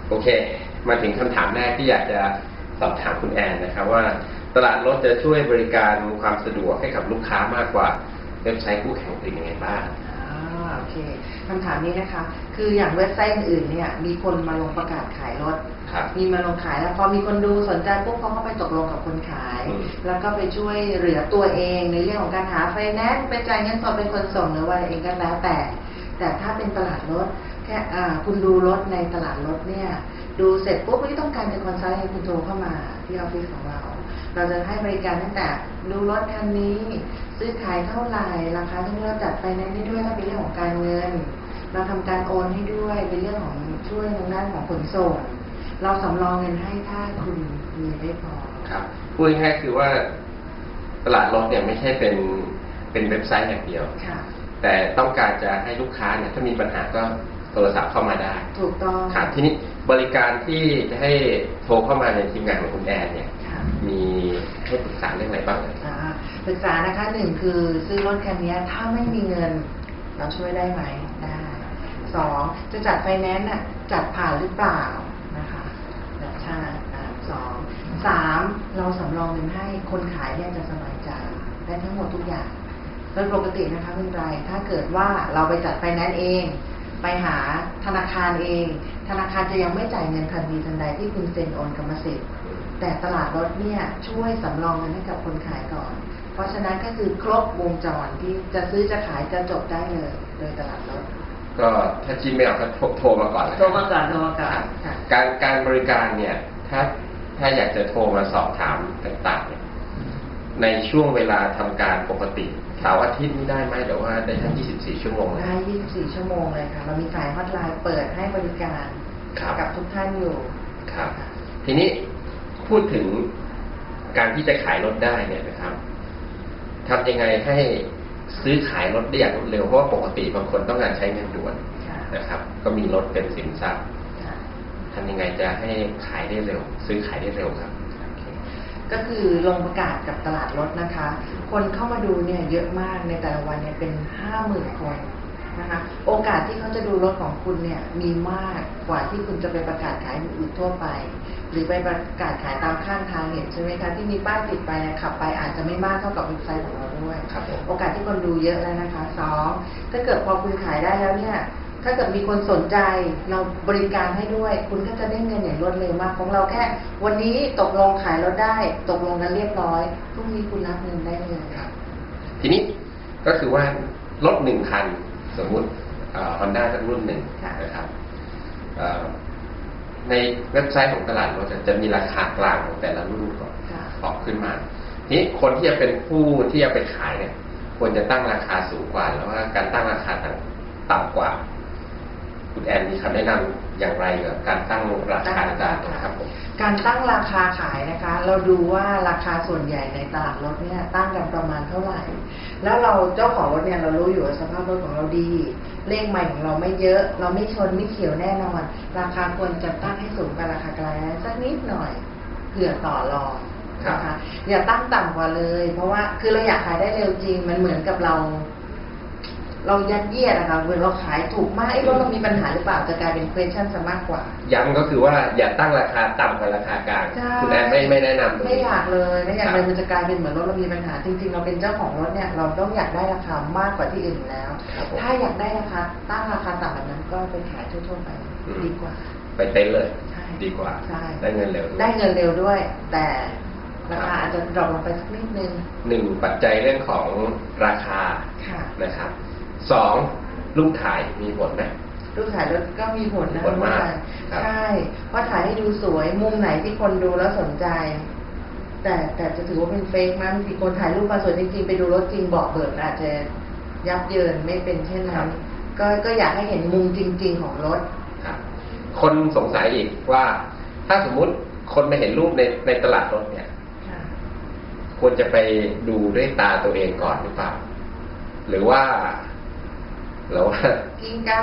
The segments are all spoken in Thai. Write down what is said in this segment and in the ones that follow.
โอเคมาถึงคำถามแรกที่อยากจะสอบถามคุณแอนนะครับว่าตลาดรถจะช่วยบริการความสะดวกให้กับลูกค้ามากกว่าเว็บไซต์คู่แข่งอื่นยังไงบ้างโอเคคำถามนี้นะคะคืออย่างเว็บไซต์อื่นเนี่ยมีคนมาลงประกาศขายรถมีมาลงขายแล้วพอมีคนดูสนใจปุ๊บเขาก็ไปตกลงกับคนขายแล้วก็ไปช่วยเหลือตัวเองในเรื่องของการหาไฟแนนซ์ไปจ่ายเงินสดเป็นคนส่งหรือว่าเองก็แล้วแต่ถ้าเป็นตลาดรถแค่คุณดูรถในตลาดรถเนี่ยดูเสร็จปุ๊บที่ต้องการจะคอนซัลท์ให้คุณโทรเข้ามาที่ออฟฟิศของเราจะให้บริการตั้งแต่ดูรถคันนี้ซื้อขายเท่าไหร่ราคาที่เราจัดไฟแนนซ์ได้ด้วยถ้าเป็นเรื่องของการเงินเราทำการโอนให้ด้วยเป็นเรื่องของช่วยทางด้านของขนส่งเราสำรองเงินให้ถ้าคุณมีไม่พอครับพูดง่ายๆคือว่าตลาดรถเนี่ยไม่ใช่เป็นเว็บไซต์อย่างเดียวแต่ต้องการจะให้ลูกค้าเนี่ยถ้ามีปัญหาก็โทรศัพท์เข้ามาได้ถูกต้องครับทีนี้บริการที่จะให้โทรเข้ามาในทีมงานของคุณแอนเนี่ยมีให้ปรึกษาเรื่องอะไรบ้างปรึกษานะคะหนึ่งคือซื้อรถคันนี้ถ้าไม่มีเงินเราช่วยได้ไหมได้สองจะจัดไฟแนนซ์จัดผ่านหรือเปล่านะคะใช่สองสามเราสำรองเงินให้คนขายเนี่ยจะสบายใจได้ทั้งหมดทุกอย่างโดยปกตินะคะคุณไรถ้าเกิดว่าเราไปจัดไฟแนนซ์เองไปหาธนาคารเองธนาคารจะยังไม่จ่ายเงินทันทีทันใดที่คุณเซ็นโอนกรรมสิทธิ์แต่ตลาดรถเนี่ยช่วยสำรองเงินให้กับคนขายก่อนเพราะฉะนั้นก็คือครบวงจรที่จะซื้อจะขายจะจบได้เลยโดยตลาดรถก็ถ้าคิดไม่ออกก็โทรมาก่อนโทรมาก่อนการบริการเนี่ยถ้าอยากจะโทรมาสอบถามต่างๆเนี่ยในช่วงเวลาทำการปกติเสาร์อาทิตย์นี่ได้ไหมหรือว่าได้ทั้ง24ชั่วโมงได้24ชั่วโมงเลยค่ะเรามีสายฮอตไลน์เปิดให้บริการกับทุกท่านอยู่ครับทีนี้พูดถึงการที่จะขายรถได้เนี่ยนะครับทำยังไงให้ซื้อขายรถได้อย่างรวดเร็วเพราะว่าปกติบางคนต้องการใช้เงินด่วนนะครับก็มีรถเป็นสินทรัพย์ทำยังไงจะให้ขายได้เร็วซื้อขายได้เร็วครับก็คือลงประกาศกับตลาดรถนะคะคนเข้ามาดูเนี่ยเยอะมากในแต่ละวันเนี่ยเป็น 50,000 คนนะคะโอกาสที่เขาจะดูรถของคุณเนี่ยมีมากกว่าที่คุณจะไปประกาศขายอื่นทั่วไปหรือไปประกาศขายตามข้างทางเห็นใช่ไหมคะที่มีป้ายติดไปขับไปอาจจะไม่มากเท่ากับเว็บไซต์ของเราด้วยโอกาสที่คนดูเยอะแล้วนะคะสองถ้าเกิดพอคุณขายได้แล้วเนี่ยถ้าเกิดมีคนสนใจเราบริการให้ด้วยคุณก็จะได้เงินอย่างรวดเร็วมากของเราแค่วันนี้ตกลงขายรถได้ตกลงกันเรียบร้อยพรุ่งนี้คุณรับเงินได้เลยครับทีนี้ก็คือว่ารถ1 คันสมมุติHonda สักรุ่นหนึ่งนะครับในเว็บไซต์ของตลาดรถจะมีราคากลางของแต่ละรุ่นก่อนออกขึ้นมาทีนี้คนที่จะเป็นผู้ที่จะไปขายเนี่ยควรจะตั้งราคาสูงกว่าแล้วว่าการตั้งราคาต่ำกว่าคุณแอนมีคำแนะนำอย่างไรกับการตั้งราคาครับผมการตั้งราคาขายนะคะเราดูว่าราคาส่วนใหญ่ในตลาดรถเนี่ยตั้งกันประมาณเท่าไหร่แล้วเราเจ้าของรถเนี่ยเรารู้อยู่ว่าสภาพรถของเราดีเลขใหม่ของเราไม่เยอะเราไม่ชนไม่เขียวแน่นอนราคาควรจะตั้งให้สูงกว่าราคากลางสักนิดหน่อยเผื่อต่อรองนะคะอย่าตั้งต่ำกว่าเลยเพราะว่าคือเราอยากขายได้เร็วจริงมันเหมือนกับเรายัดเยียดนะคะเวลาเราขายถูกมากรถเรามีปัญหาหรือเปล่าจะกลายเป็น question ซะมากกว่าย้ำก็คือว่าอย่าตั้งราคาต่ำกว่าราคากลางคุณแอนไม่แนะนำไม่อยากเลยไม่อยากเลยมันจะกลายเป็นเหมือนรถเรามีปัญหาจริงๆเราเป็นเจ้าของรถเนี่ยเราต้องอยากได้ราคามากกว่าที่อื่นแล้วถ้าอยากได้ราคาตั้งราคาต่ำแบบนั้นก็ไปขายทั่วๆไปดีกว่าไปเต้นเลยดีกว่าได้เงินเร็วด้วยแต่ราคาอาจจะดรอปลงไปสักนิดนึง1ปัจจัยเรื่องของราคานะครับ2รูปถ่ายมีผลไหมรูปถ่ายรถก็มีผลนะมากใช่เพราะถ่ายให้ดูสวยมุมไหนที่คนดูแล้วสนใจแต่จะถือว่าเป็นเฟกมั้งที่คนถ่ายรูปมาสวยจริงๆไปดูรถจริงบอกเบิกอาจจะยับเยินไม่เป็นเช่นนั้นก็อยากให้เห็นมุมจริงๆของรถคนสงสัยอีกว่าถ้าสมมุติคนไม่เห็นรูปในตลาดรถเนี่ยควรจะไปดูด้วยตาตัวเองก่อนหรือเปล่าหรือว่ากินกลาง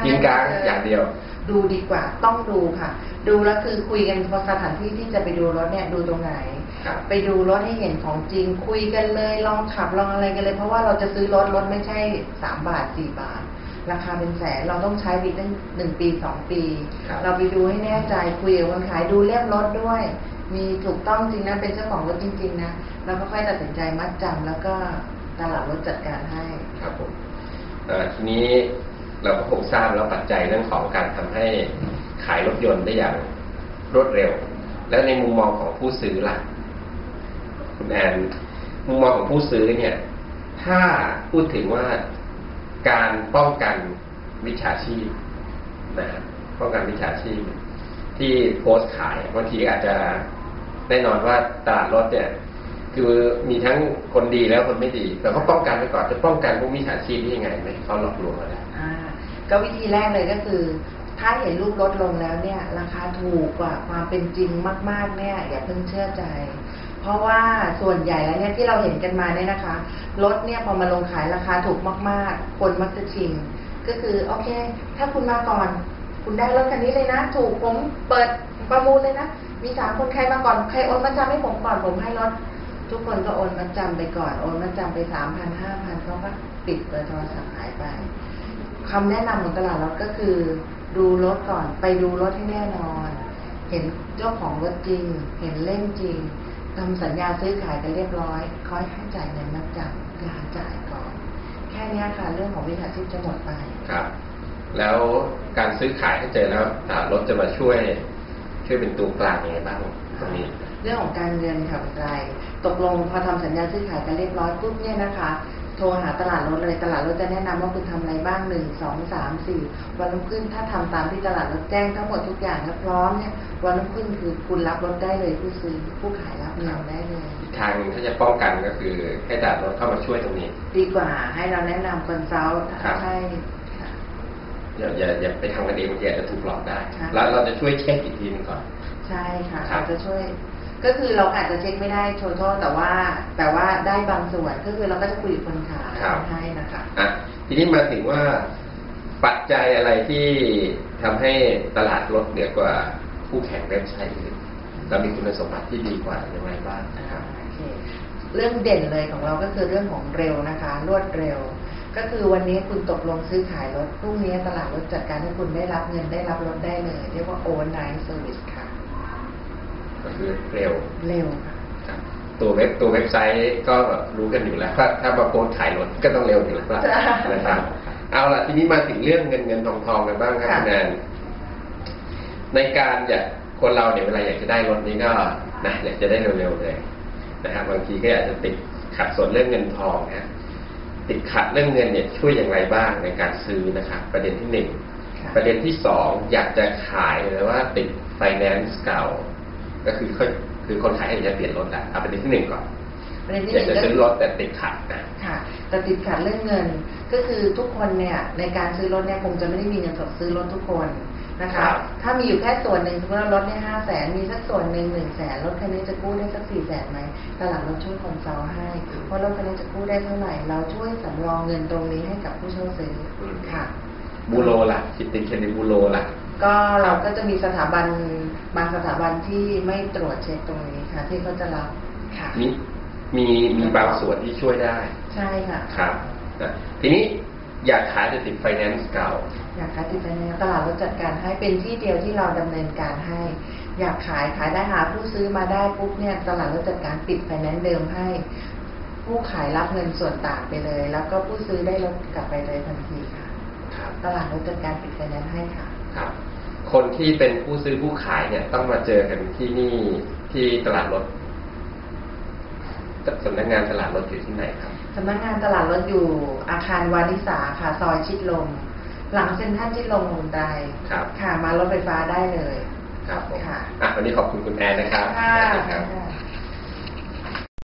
อย่างเดียวดูดีกว่าต้องดูค่ะดูแล้วคือคุยกันพอสถานที่ที่จะไปดูรถเนี่ยดูตรงไหนไปดูรถให้เห็นของจริงคุยกันเลยลองขับลองอะไรกันเลยเพราะว่าเราจะซื้อรถไม่ใช่3 บาท 4 บาท ราคาเป็นแสนเราต้องใช้ไปตั้ง1 ปี 2 ปีเราไปดูให้แน่ใจคุยกับคนขายดูเล่มรถด้วยมีถูกต้องจริงนะเป็นเจ้าของรถจริงๆนะเราก็ค่อยตัดสินใจมัดจำแล้วก็ตลาดรถจัดการให้ครับผมทีนี้เราก็คงทราบแล้วปัจจัยเรื่องของการทำให้ขายรถยนต์ได้อย่างรวดเร็วแล้วในมุมมองของผู้ซื้อล่ะคุณแอนมุมมองของผู้ซื้อเนี่ยถ้าพูดถึงว่าการป้องกันมิจฉาชีพนะครับป้องกันมิจฉาชีพที่โพสต์ขายบางทีอาจจะแน่นอนว่าตลาดรถเนี่ยคือมีทั้งคนดีแล้วคนไม่ดีแต่ก็ป้องกันไว้ก่อนจะป้องกันพวกมิจฉาชีพได้ยังไงไม่เขาหลอกลวงอะไรก็วิธีแรกเลยก็คือถ้าเห็นรูปรถลงแล้วเนี่ยราคาถูกกว่าความเป็นจริงมากๆเนี่ยอย่าเพิ่งเชื่อใจเพราะว่าส่วนใหญ่แล้วเนี่ยที่เราเห็นกันมาเนี่ยนะคะรถเนี่ยพอมาลงขายราคาถูกมากๆคนมักจะชิงก็คือโอเคถ้าคุณมาก่อนคุณได้รถคันนี้เลยนะถูกผมเปิดประมูลเลยนะมี3 คนใครมาก่อนใครโอนมาจำให้ผมก่อนผมให้รถทุกคนก็โอนมาจำไปก่อนโอนมาจำไป 3,000 5,000เขาก็ปิดเบอร์โทรศัพท์หายไปคำแนะนำของตลาดรถก็คือดูรถก่อนไปดูรถให้แน่นอนเห็นเจ้าของรถจริงเห็นเล่มจริงทำสัญญาซื้อขายกันเรียบร้อยค่อยให้จ่ายเงินมัดจำอย่าจ่ายก่อนแค่นี้ค่ะเรื่องของวิชาชีพจะหมดไปครับแล้วการซื้อขายถ้าเจอแล้วรถจะมาช่วยเป็นตัวกลางยังไงบ้างตรงนี้เรื่องของการเงินค่ะคุณใจตกลงพอทำสัญญาซื้อขายกันเรียบร้อยปุ๊บเนี่ยนะคะโทรหาตลาดรถเลยตลาดรถจะแนะนำว่าคุณทำอะไรบ้าง1 2 3 4วันรุ่งขึ้นถ้าทำตามที่ตลาดรถแจ้งทั้งหมดทุกอย่างแล้วพร้อมเนี่ยวันรุ่งขึ้นคือคุณรับรถได้เลยผู้ซื้อผู้ขายรับเงินได้เลยทางถ้าจะป้องกันก็คือให้ตลาดรถเข้ามาช่วยตรงนี้ดีกว่าให้เราแนะนำคอนซัลท์ให้อย่าไปทำกันเองบางทีอาจจะถูกหลอกได้แล้วเราจะช่วยเช็คอีกทีนึงก่อนใช่ค่ะเราจะช่วยก็คือเราอาจจะเช็คไม่ได้โทษแต่ว่าได้บางส่วนก็คือเราก็จะคุยกับคนขายให้นะคะทีนี้มาถึงว่าปัจจัยอะไรที่ทำให้ตลาดรถเหนือกว่าคู่แข่งเว็บไซต์อื่นเรามีคุณสมบัติที่ดีกว่าอย่างไรบ้างนะครับเรื่องเด่นเลยของเราก็คือเรื่องของเร็วนะคะรวดเร็วก็คือวันนี้คุณตกลงซื้อขายรถพรุ่งนี้ตลาดรถจัดการให้คุณได้รับเงินได้รับรถได้เลยเรียกว่า overnight service ค่ะก็คือเร็วค่ะตัวเว็บไซต์ก็รู้กันอยู่แล้วถ้ามาโพสขายรถก็ต้องเร็วอยู่แล้วนะครับเอาล่ะทีนี้มาถึงเรื่องเงินทองกันบ้างครับคุณแอนในการคนเราเนี่ยเวลาอยากจะได้รถนี้ก็นะอยากจะได้เร็วๆเลยนะครับบางทีก็อาจจะติดขัดส่วนเรื่องเงินทองนะติดขัดเรื่องเงินเนี่ยช่วยอย่างไรบ้างในการซื้อนะครับประเด็นที่1ประเด็นที่2อยากจะขายหรือว่าติดไฟแนนซ์เก่าก็คือคนขายอยากจะเปลี่ยนรถละเอาประเด็นที่1ก่อนอยากจะซื้อรถแต่ติดขัดนะค่ะแต่ติดขัดเรื่องเงินก็คือทุกคนเนี่ยในการซื้อรถเนี่ยคงจะไม่ได้มีเงินสดซื้อรถทุกคนนะคะถ้ามีอยู่แค่ส่วนหนึ่งสมมติว่ารถเนี่ย500,000มีสักส่วนหนึ่ง100,000รถคันนี้จะกู้ได้สัก400,000ไหมตลาดรถช่วยคอนซัลท์ให้ว่ารถคันนี้จะกู้ได้เท่าไหร่เราช่วยสำรองเงินตรงนี้ให้กับผู้เช่าซื้อค่ะบูโรล่ะคิดติดเครดิตบูโรล่ะก็เราก็จะมีสถาบันบางสถาบันที่ไม่ตรวจเช็คตรงนี้ค่ะที่เขาจะรับค่ะมีบางส่วนที่ช่วยได้ใช่ค่ะครับทีนี้อยากขายติดไฟแนนซ์เก่าอยากขายติดไฟแนนซ์ตลาดรถจัดการให้เป็นที่เดียวที่เราดำเนินการให้อยากขายได้หาผู้ซื้อมาได้ปุ๊บเนี่ยตลาดรถจัดการปิดไฟแนนซ์เดิมให้ผู้ขายรับเงินส่วนต่างไปเลยแล้วก็ผู้ซื้อได้รถกลับไปเลยทันทีค่ะตลาดรถจัดการปิดไฟแนนซ์ให้ค่ะครับคนที่เป็นผู้ซื้อผู้ขายเนี่ยต้องมาเจอกันที่นี่ที่ตลาดรถสำนักงานตลาดรถอยู่ที่ไหนครับสำนักงานตลาดรถอยู่อาคารวานิสาค่ะซอยชิดลมหลังเซ็นทรัลชิดลมหุ่นใดค่ะมารถไฟฟ้าได้เลยครับค่ะวันนี้ขอบคุณคุณแอนนะครับค่ะ